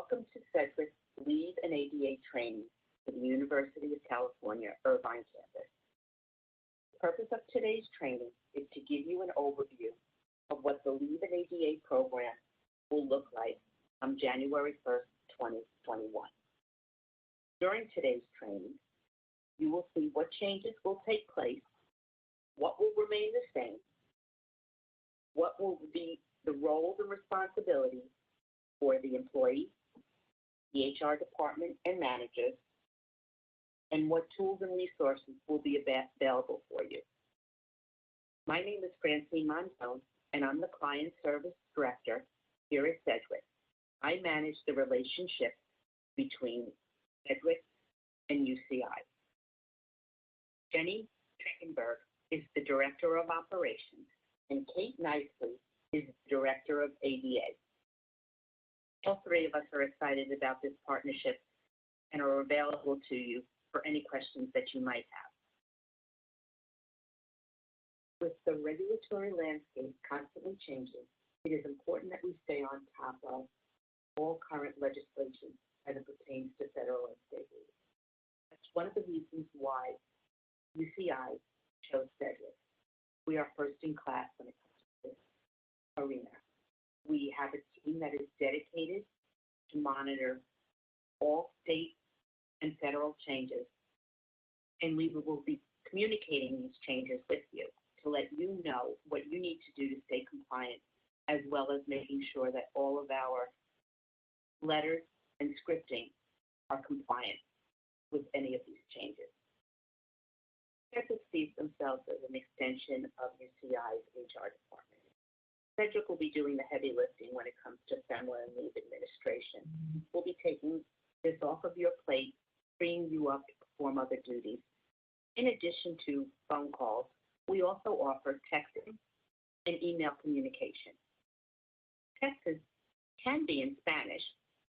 Welcome to Sedgwick's Leave and ADA training for the University of California, Irvine campus. The purpose of today's training is to give you an overview of what the Leave and ADA program will look like on January 1st, 2021. During today's training, you will see what changes will take place, what will remain the same, what will be the roles and responsibilities for the employee, the HR department and managers, and what tools and resources will be available for you. My name is Francine Montone, and I'm the Client Service Director here at Sedgwick. I manage the relationship between Sedgwick and UCI. Jenny Trickenberg is the Director of Operations, and Kate Nicely is the Director of ADA. All three of us are excited about this partnership and are available to you for any questions that you might have. With the regulatory landscape constantly changing, it is important that we stay on top of all current legislation as it pertains to federal and state leave. That's one of the reasons why UCI chose Sedgwick. We are first in class when it comes to this arena. We have a team that is dedicated to monitor all state and federal changes, and we will be communicating these changes with you to let you know what you need to do to stay compliant, as well as making sure that all of our letters and scripting are compliant with any of these changes. Sedgwick sees themselves as an extension of UCI's HR department. Sedgwick will be doing the heavy lifting when it comes to FEMLA and leave administration. We'll be taking this off of your plate, freeing you up to perform other duties. In addition to phone calls, we also offer texting and email communication. Texts can be in Spanish.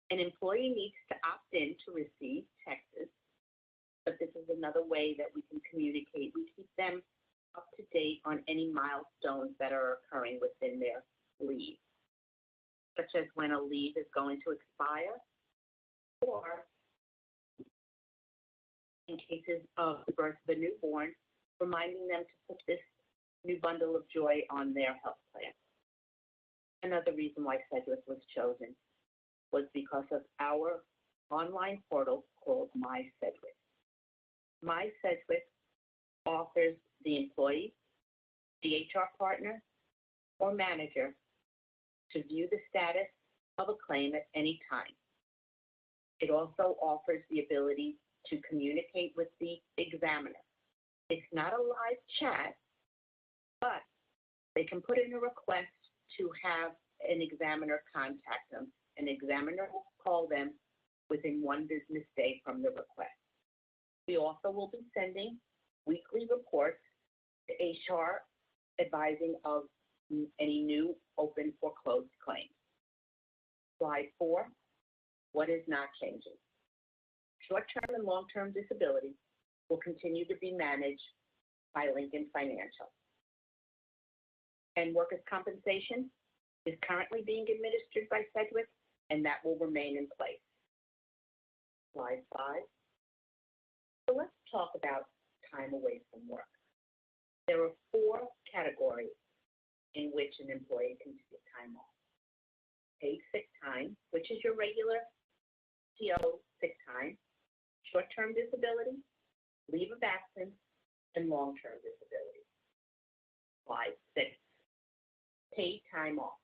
An employee needs to opt in to receive texts, but this is another way that we can communicate. We keep them up to date on any milestones that are occurring within their leave, such as when a leave is going to expire, or in cases of the birth of a newborn, reminding them to put this new bundle of joy on their health plan. Another reason why Sedgwick was chosen was because of our online portal called My Sedgwick. My Sedgwick offers the employee, the HR partner, or manager to view the status of a claim at any time. It also offers the ability to communicate with the examiner. It's not a live chat, but they can put in a request to have an examiner contact them. An examiner will call them within 1 business day from the request. We also will be sending weekly reports to HR advising of any new open or closed claims. Slide 4, what is not changing? Short-term and long-term disability will continue to be managed by Lincoln Financial. And workers' compensation is currently being administered by Sedgwick, and that will remain in place. Slide 5. So let's talk about time away from work. There are 4 categories in which an employee can take time off. Paid sick time, which is your regular PTO sick time, short-term disability, leave of absence, and long-term disability. Slide 6, paid time off.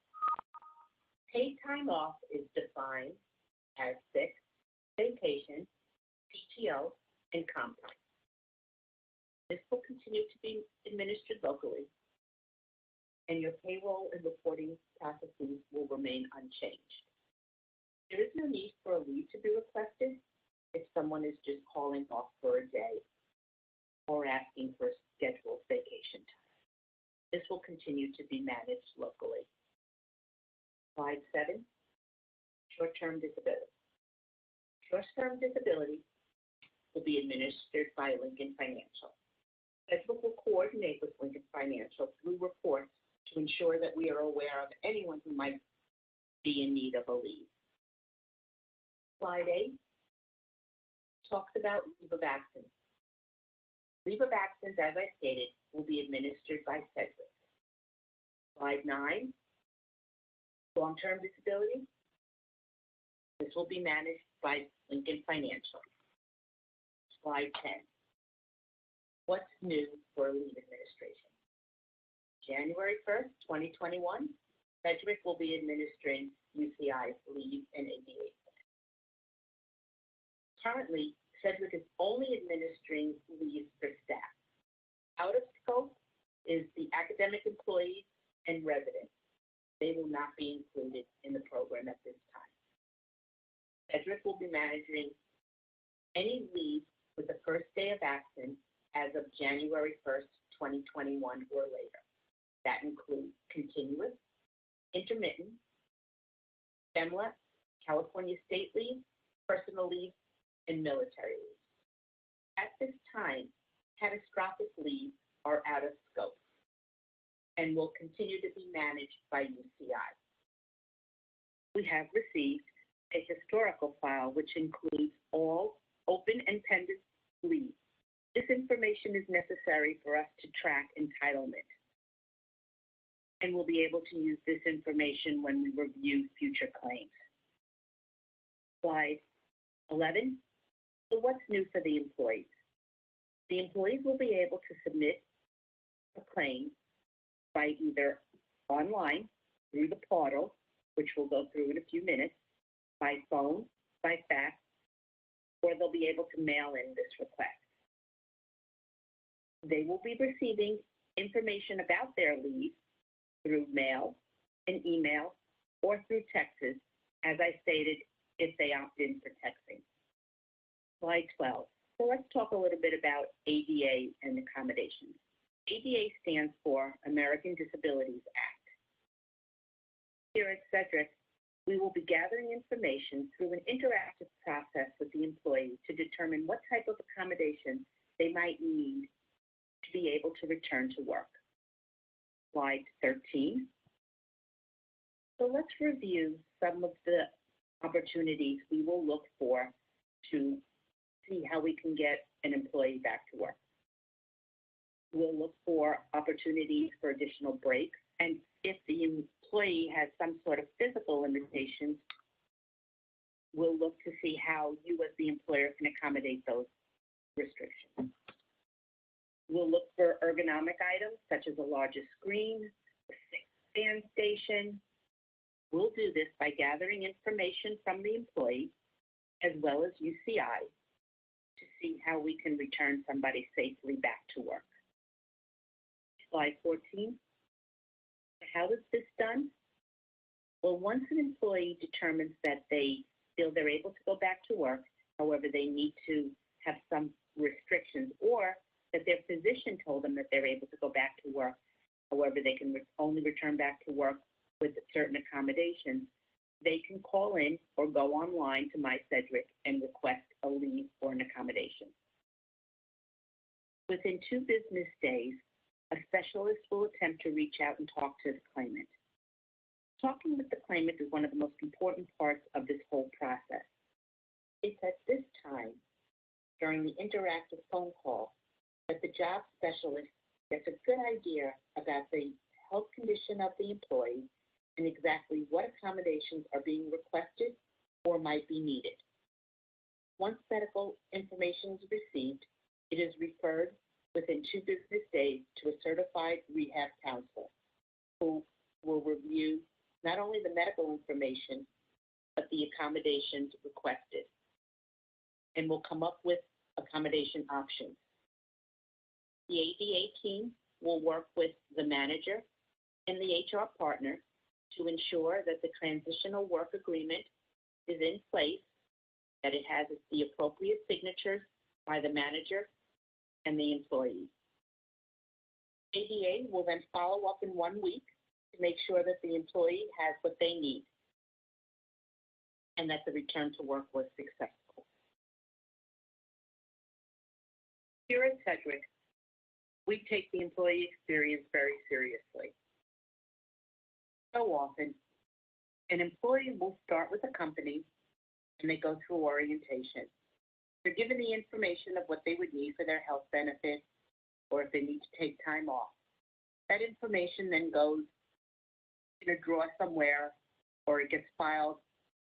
Paid time off is defined as sick, vacation, PTO, and comp time. This will continue to be administered locally, and your payroll and reporting processes will remain unchanged. There is no need for a leave to be requested if someone is just calling off for a day or asking for scheduled vacation time. This will continue to be managed locally. Slide 7, short-term disability. Short-term disability will be administered by Lincoln Financial. Sedgwick will coordinate with Lincoln Financial through reports to ensure that we are aware of anyone who might be in need of a leave. Slide 8 talks about leave of absence. Leave of absence, as I stated, will be administered by Sedgwick. Slide 9, long-term disability. This will be managed by Lincoln Financial. Slide 10, what's new for leave administration? January 1st, 2021, Sedgwick will be administering UCI's leave and ADA plan. Currently, Sedgwick is only administering leave for staff. Out of scope is the academic employees and residents. They will not be included in the program at this time. Sedgwick will be managing any leave with the first day of absence as of January 1st, 2021 or later. That includes continuous, intermittent, FEMLA, California state leave, personal leave, and military leave. At this time, catastrophic leave are out of scope and will continue to be managed by UCI. We have received a historical file which includes all open and pending leave. This information is necessary for us to track entitlement, and we'll be able to use this information when we review future claims. Slide 11. So what's new for the employees? The employees will be able to submit a claim by either online, through the portal, which we'll go through in a few minutes, by phone, by fax, or they'll be able to mail in this request. They will be receiving information about their leave through mail and email or through texts, as I stated, if they opt in for texting. Slide 12. So let's talk a little bit about ADA and accommodations. ADA stands for American Disabilities Act. Here at Sedgwick, we will be gathering information through an interactive process with the employee to determine what type of accommodation they might need to be able to return to work. Slide 13. So let's review some of the opportunities we will look for to see how we can get an employee back to work. We'll look for opportunities for additional breaks, and if the employee has some sort of physical limitations, we'll look to see how you as the employer can accommodate those restrictions. We'll look for ergonomic items such as a larger screen, a stand station. We'll do this by gathering information from the employee as well as UCI to see how we can return somebody safely back to work. Slide 14. How is this done? Well, once an employee determines that they feel they're able to go back to work, however, they need to have some restrictions, or that their physician told them that they're able to go back to work, however, they can only return back to work with certain accommodations, they can call in or go online to My Sedgwick and request a leave or an accommodation. Within 2 business days, a specialist will attempt to reach out and talk to the claimant. Talking with the claimant is one of the most important parts of this whole process. It's at this time, during the interactive phone call, that the job specialist gets a good idea about the health condition of the employee and exactly what accommodations are being requested or might be needed. Once medical information is received, it is referred within 2 business days to a certified rehab counselor who will review not only the medical information, but the accommodations requested, and will come up with accommodation options. The ADA team will work with the manager and the HR partner to ensure that the transitional work agreement is in place, that it has the appropriate signatures by the manager and the employee. ADA will then follow up in 1 week to make sure that the employee has what they need and that the return to work was successful. Here at Sedgwick, we take the employee experience very seriously. So often, an employee will start with a company and they go through orientation. They're given the information of what they would need for their health benefits or if they need to take time off. That information then goes in a drawer somewhere, or it gets filed,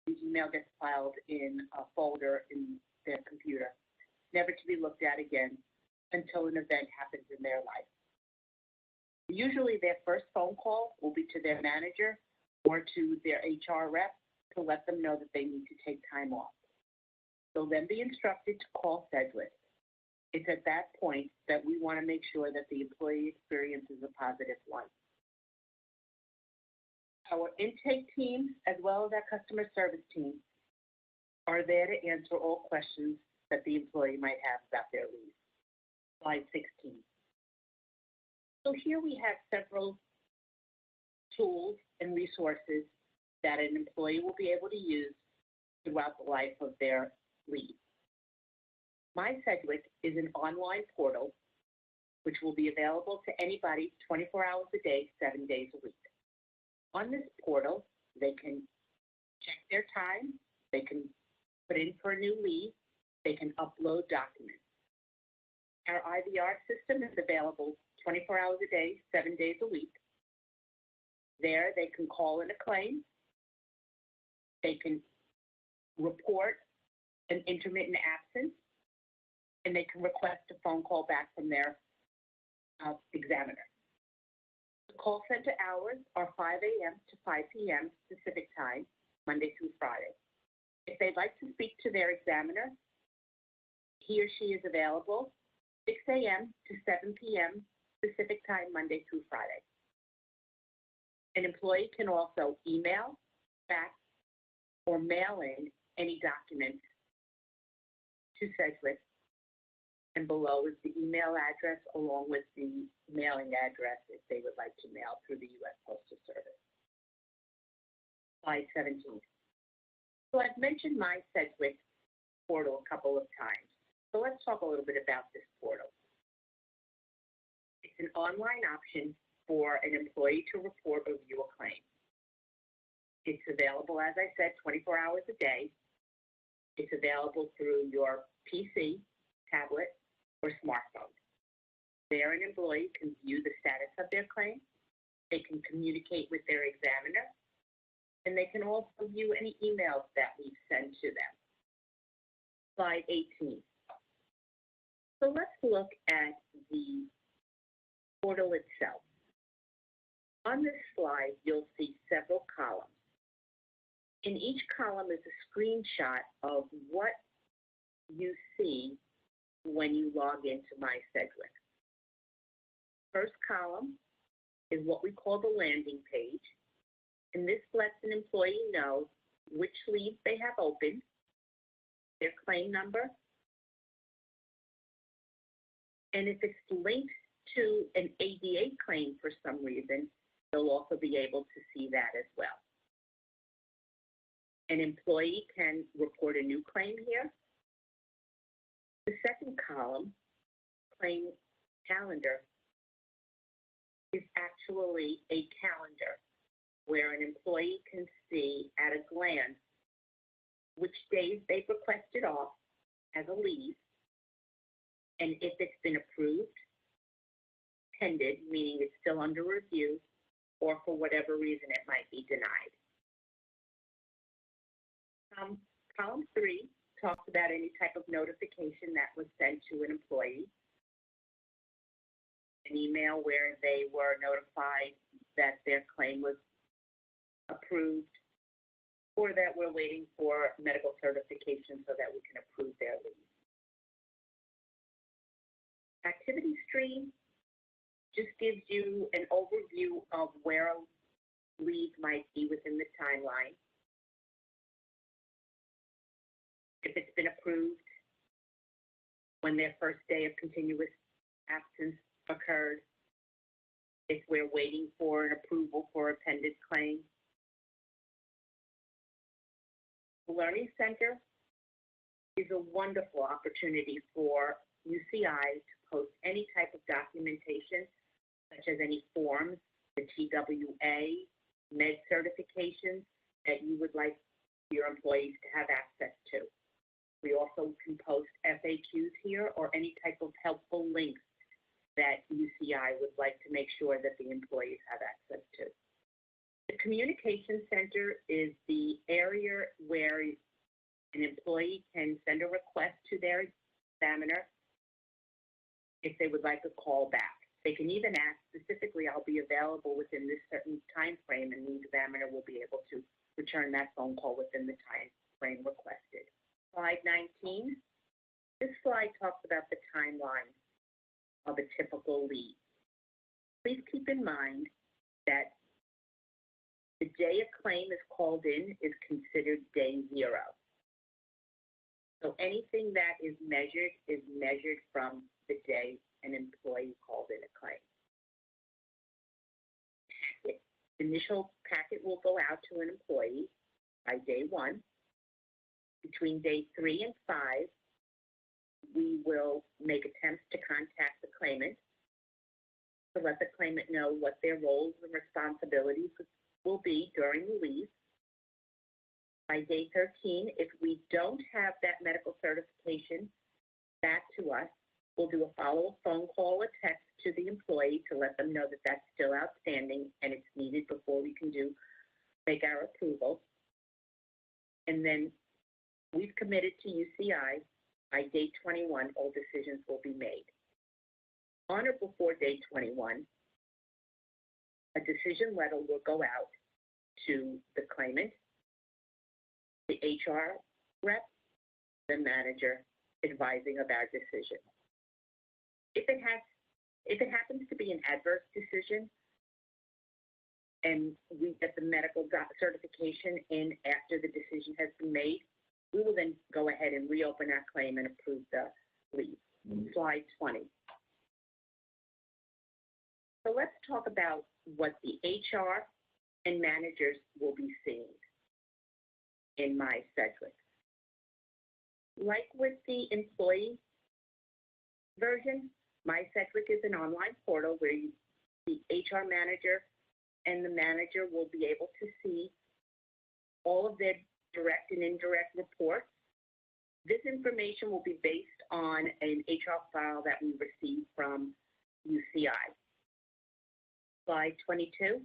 the email gets filed in a folder in their computer, never to be looked at again until an event happens in their life. Usually their first phone call will be to their manager or to their HR rep to let them know that they need to take time off. They'll then be instructed to call Sedgwick. It's at that point that we want to make sure that the employee experience is a positive one. Our intake team, as well as our customer service team, are there to answer all questions that the employee might have about their leave. Slide 16. So here we have several tools and resources that an employee will be able to use throughout the life of their leave. My Sedgwick is an online portal which will be available to anybody 24 hours a day, 7 days a week. On this portal, they can check their time, they can put in for a new leave, they can upload documents. Our IVR system is available 24 hours a day, 7 days a week. There, they can call in a claim, they can report an intermittent absence, and they can request a phone call back from their examiner. The call center hours are 5 a.m. to 5 p.m. Pacific time, Monday through Friday. If they'd like to speak to their examiner, he or she is available 6 a.m. to 7 p.m. Pacific time, Monday through Friday. An employee can also email, fax, or mail in any documents to Sedgwick, and below is the email address along with the mailing address if they would like to mail through the U.S. Postal Service. Slide 17. So I've mentioned my Sedgwick portal a couple of times. So let's talk a little bit about this portal. It's an online option for an employee to report or view a claim. It's available, as I said, 24 hours a day. It's available through your PC, tablet, or smartphone. There, an employee can view the status of their claim, they can communicate with their examiner, and they can also view any emails that we've sent to them. Slide 18. So let's look at the portal itself. On this slide, you'll see several columns. In each column is a screenshot of what you see when you log into My Sedgwick. First column is what we call the landing page, and this lets an employee know which leave they have open, their claim number, and if it's linked to an ADA claim for some reason, they'll also be able to see that as well. An employee can report a new claim here. The second column, claim calendar, is actually a calendar where an employee can see at a glance which days they've requested off as a leave, and if it's been approved, pended, meaning it's still under review, or for whatever reason it might be denied. Column 3 talks about any type of notification that was sent to an employee, an email where they were notified that their claim was approved, or that we're waiting for medical certification so that we can approve their leave. Activity stream just gives you an overview of where a leave might be within the timeline. If it's been approved, when their first day of continuous absence occurred, if we're waiting for an approval for a pending claim. The Learning Center is a wonderful opportunity for UCI to post any type of documentation, such as any forms, the TWA, med certifications that you would like for your employees to have access to. We also can post FAQs here or any type of helpful links that UCI would like to make sure that the employees have access to. The Communication Center is the area where an employee can send a request to their examiner if they would like a call back. They can even ask specifically, I'll be available within this certain time frame, and the examiner will be able to return that phone call within the time frame requested. Slide 19. This slide talks about the timeline of a typical leave. Please keep in mind that the day a claim is called in is considered day 0. So anything that is measured from the day an employee called in a claim. The initial packet will go out to an employee by day 1. Between day 3 and 5, we will make attempts to contact the claimant to let the claimant know what their roles and responsibilities will be during the leave. By day 13, if we don't have that medical certification back to us, we'll do a follow-up phone call or text to the employee to let them know that that's still outstanding and it's needed before we can make our approval. And then we've committed to UCI. By day 21, all decisions will be made. On or before day 21, a decision letter will go out to the claimant, the HR rep, the manager, advising of our decision. If it happens to be an adverse decision and we get the medical certification in after the decision has been made, we will then go ahead and reopen our claim and approve the leave. Slide 20. So let's talk about what the HR and managers will be seeing in MySedgwick. Like with the employee version, MySedgwick is an online portal where the HR manager and the manager will be able to see all of their direct and indirect reports. This information will be based on an HR file that we received from UCI. Slide 22.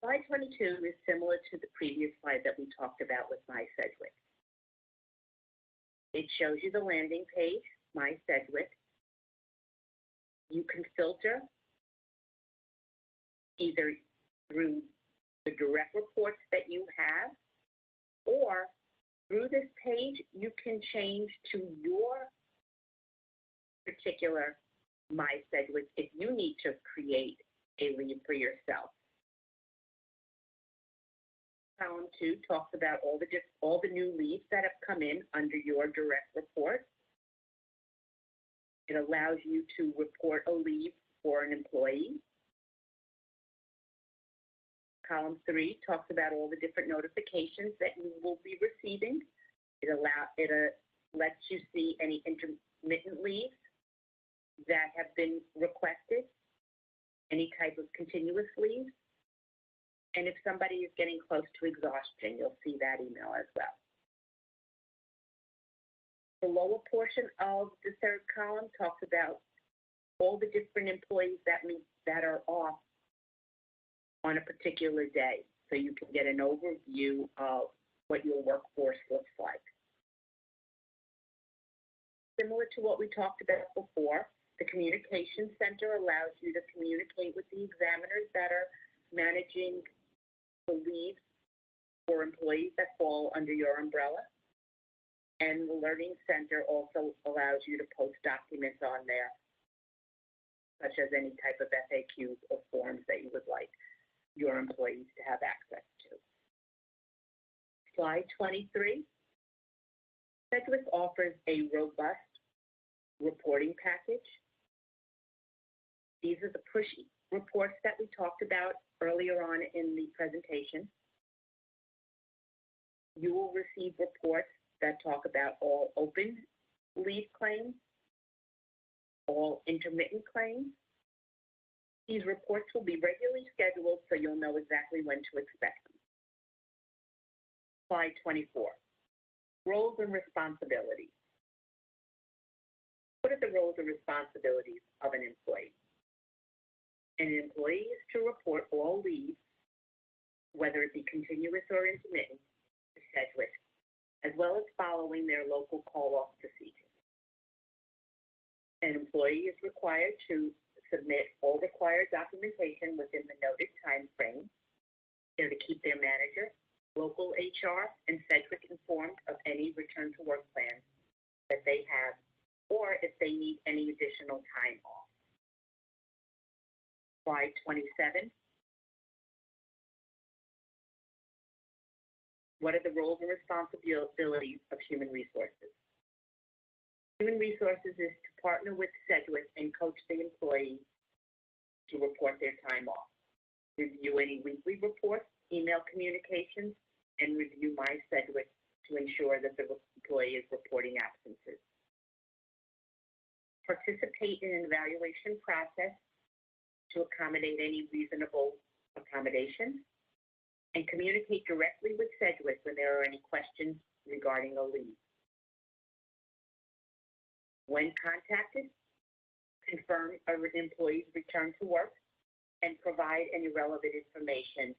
Slide 22 is similar to the previous slide that we talked about with MySedgwick. It shows you the landing page, MySedgwick. You can filter either through the direct reports that you have, or through this page, you can change to your particular MySedgwick if you need to create a leave for yourself. Column 2 talks about all the new leaves that have come in under your direct report. It allows you to report a leave for an employee. Column 3 talks about all the different notifications that you will be receiving. It lets you see any intermittent leaves that have been requested, any type of continuous leaves, and if somebody is getting close to exhaustion, you'll see that email as well. The lower portion of the third column talks about all the different employees that are off on a particular day, so you can get an overview of what your workforce looks like. Similar to what we talked about before, the Communication Center allows you to communicate with the examiners that are managing the leaves for employees that fall under your umbrella. And the Learning Center also allows you to post documents on there, such as any type of FAQs or forms that you would like your employees to have access to. Slide 23. Sedgwick offers a robust reporting package. These are the push reports that we talked about earlier on in the presentation. You will receive reports that talk about all open leave claims, all intermittent claims. These reports will be regularly scheduled so you'll know exactly when to expect them. Slide 24, roles and responsibilities. What are the roles and responsibilities of an employee? An employee is to report all leave, whether it be continuous or intermittent, to Sedgwick, as well as following their local call-off procedures. An employee is required to submit all required documentation within the noted time frame. They're to keep their manager, local HR, and Sedgwick informed of any return to work plans that they have, or if they need any additional time off. Slide 27. What are the roles and responsibilities of human resources? Human resources is to partner with Sedgwick and coach the employee to report their time off, review any weekly reports, email communications, and review My Sedgwick to ensure that the employee is reporting absences. Participate in an evaluation process to accommodate any reasonable accommodations, and communicate directly with Sedgwick when there are any questions regarding a leave. When contacted, confirm an employee's return to work and provide any relevant information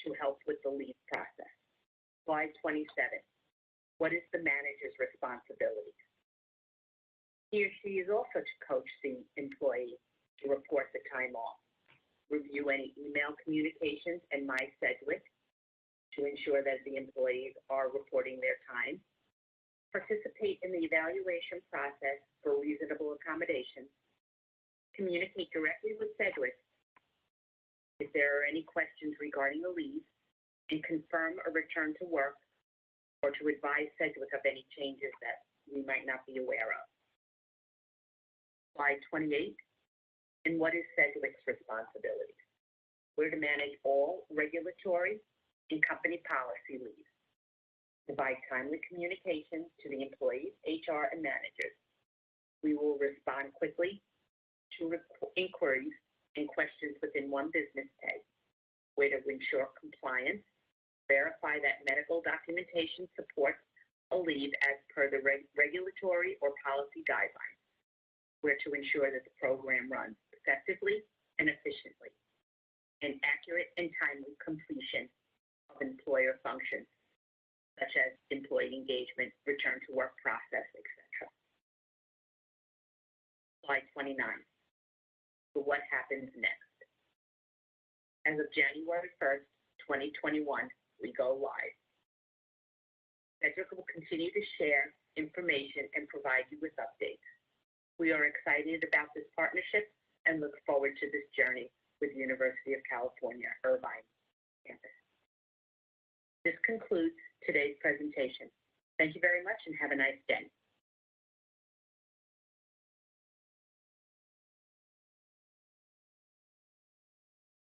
to help with the leave process. Slide 27. What is the manager's responsibility? He or she is also to coach the employee to report the time off, review any email communications and My Sedgwick to ensure that the employees are reporting their time, participate in the evaluation process for reasonable accommodations, communicate directly with Sedgwick if there are any questions regarding a leave, and confirm a return to work or to advise Sedgwick of any changes that we might not be aware of. Slide 28. And what is Sedgwick's responsibility? We're to manage all regulatory and company policy leaves, provide timely communications to the employees, HR, and managers. We will respond quickly to inquiries and questions within one business day. We're to ensure compliance, verify that medical documentation supports a leave as per the regulatory or policy guidelines. We're to ensure that the program runs effectively and efficiently, and accurate and timely completion of employer functions, such as employee engagement, return to work process, etc. Slide 29. So what happens next? As of January 1st, 2021, we go live. Sedgwick will continue to share information and provide you with updates. We are excited about this partnership and look forward to this journey with the University of California, Irvine campus. This concludes today's presentation. Thank you very much and have a nice day.